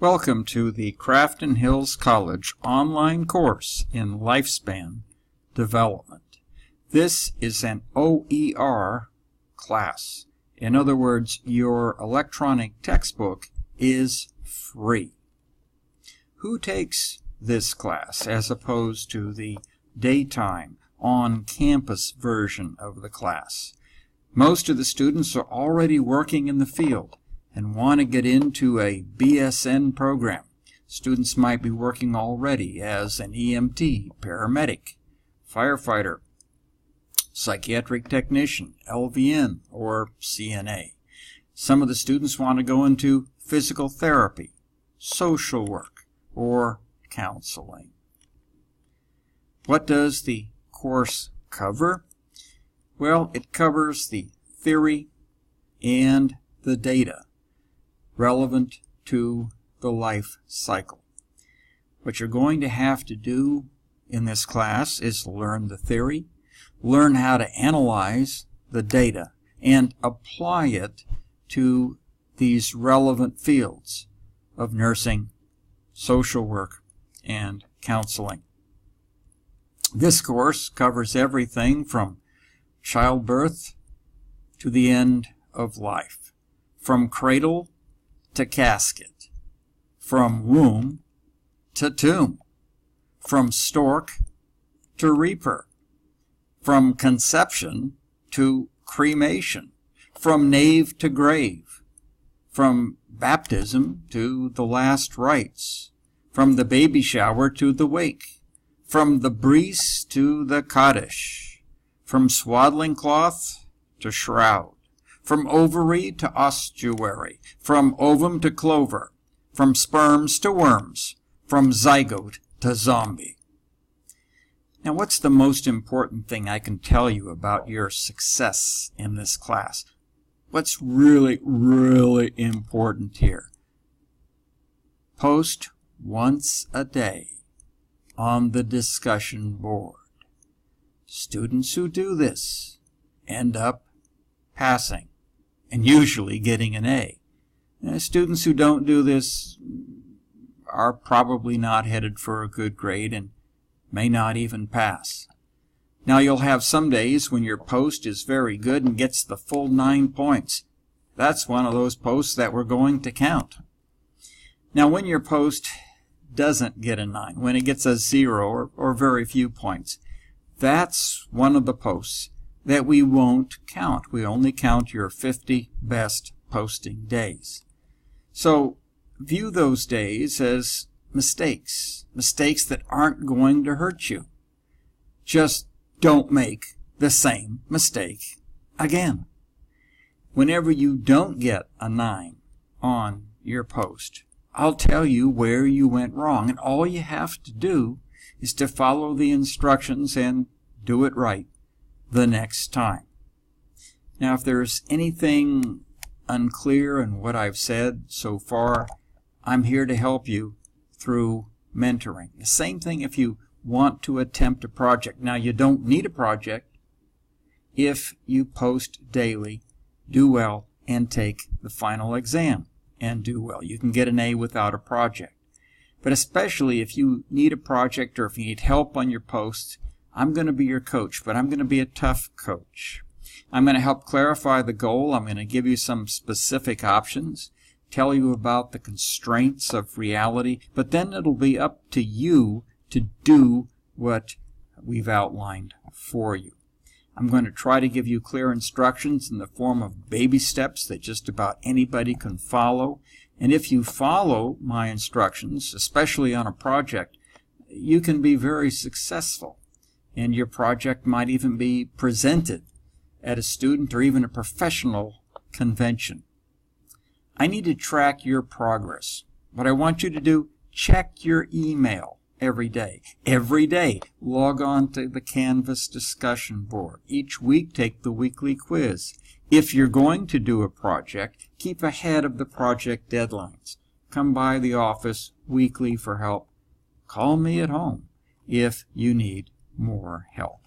Welcome to the Crafton Hills College online course in Lifespan Development. This is an OER class. In other words, your electronic textbook is free. Who takes this class as opposed to the daytime on-campus version of the class? Most of the students are already working in the field and want to get into a BSN program. Students might be working already as an EMT, paramedic, firefighter, psychiatric technician, LVN, or CNA. Some of the students want to go into physical therapy, social work, or counseling. What does the course cover? Well, it covers the theory and the data relevant to the life cycle. What you're going to have to do in this class is learn the theory, learn how to analyze the data, and apply it to these relevant fields of nursing, social work, and counseling. This course covers everything from childbirth to the end of life, from cradle to casket, from womb to tomb, from stork to reaper, from conception to cremation, from nave to grave, from baptism to the last rites, from the baby shower to the wake, from the bris to the Kaddish, from swaddling cloth to shroud, from ovary to ossuary, from ovum to clover, from sperms to worms, from zygote to zombie. Now, what's the most important thing I can tell you about your success in this class? What's really important here? Post once a day on the discussion board. Students who do this end up passing and usually getting an A. Students who don't do this are probably not headed for a good grade and may not even pass. Now, you'll have some days when your post is very good and gets the full 9 points. That's one of those posts that we're going to count. Now, when your post doesn't get a 9, when it gets a 0 or very few points, that's one of the posts that we won't count. We only count your 50 best posting days. So view those days as mistakes that aren't going to hurt you. Just don't make the same mistake again. Whenever you don't get a 9 on your post, I'll tell you where you went wrong, and all you have to do is to follow the instructions and do it right the next time. Now, if there's anything unclear in what I've said so far, I'm here to help you through mentoring. The same thing if you want to attempt a project. Now, you don't need a project if you post daily, do well, and take the final exam and do well. You can get an A without a project. But especially if you need a project or if you need help on your posts, I'm going to be your coach, but I'm going to be a tough coach. I'm going to help clarify the goal. I'm going to give you some specific options, tell you about the constraints of reality, but then it'll be up to you to do what we've outlined for you. I'm going to try to give you clear instructions in the form of baby steps that just about anybody can follow. And if you follow my instructions, especially on a project, you can be very successful. And your project might even be presented at a student or even a professional convention. I need to track your progress. What I want you to do, check your email every day. Every day, log on to the Canvas discussion board. Each week, take the weekly quiz. If you're going to do a project, keep ahead of the project deadlines. Come by the office weekly for help. Call me at home if you need more help.